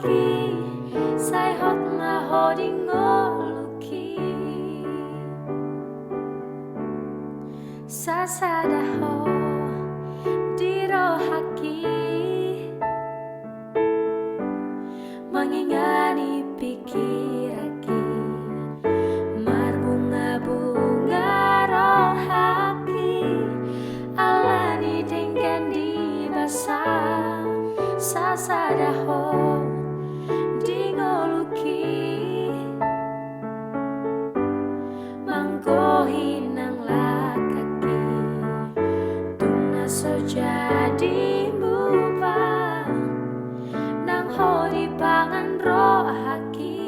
haki sai hot nga hodingo luki sasadaho diro haki mengingani pikiraki marbunga-bunga roh haki alani dengan di basah sasadaho dingoluki mangkohinang lakaki tungna so jadi mupa nang hodi pangan roh haki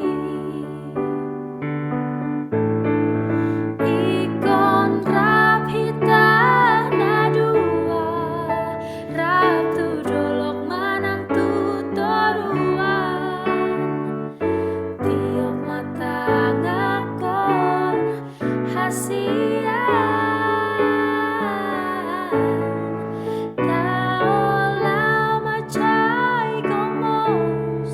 ikon rap hita na dua rap tu dolok manang tu toruan tiok mata ngakon hasian taolau macai gomos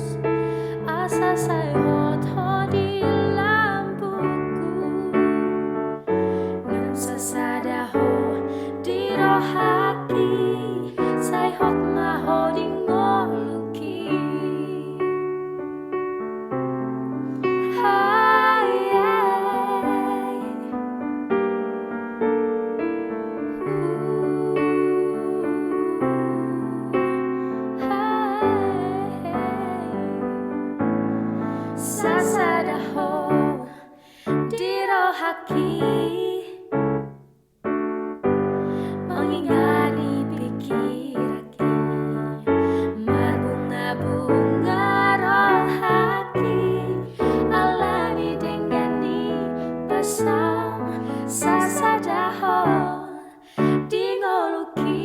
asa sai hot hodi lampuku ngan sasadaho diro haki sai hot ma hodi ngoluki sasadaho diro haki mengingani pikiraki marbunga-bunga roh haki alani dengan di basah sasadaho dingoluki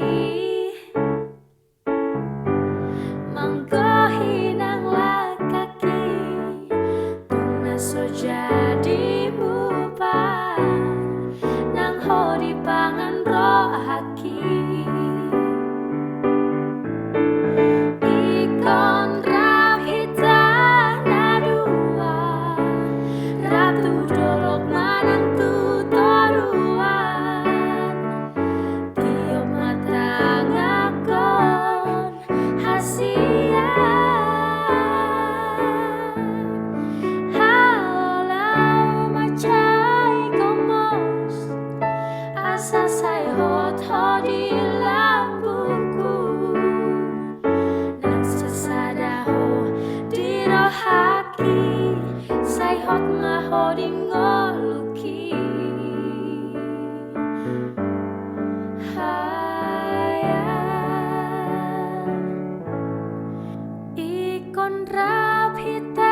mangkohinang lakaki tungna so jadi mupa nang hodi pangan roh haki ikon rap hita na dua rap tu dolok manang tu toruan tiok mata ngakon hasian halau macai gomos asa sai hot hodi lampuku nang sasadaho diro haki sai hot nga hodi ngoluki ikon rap hita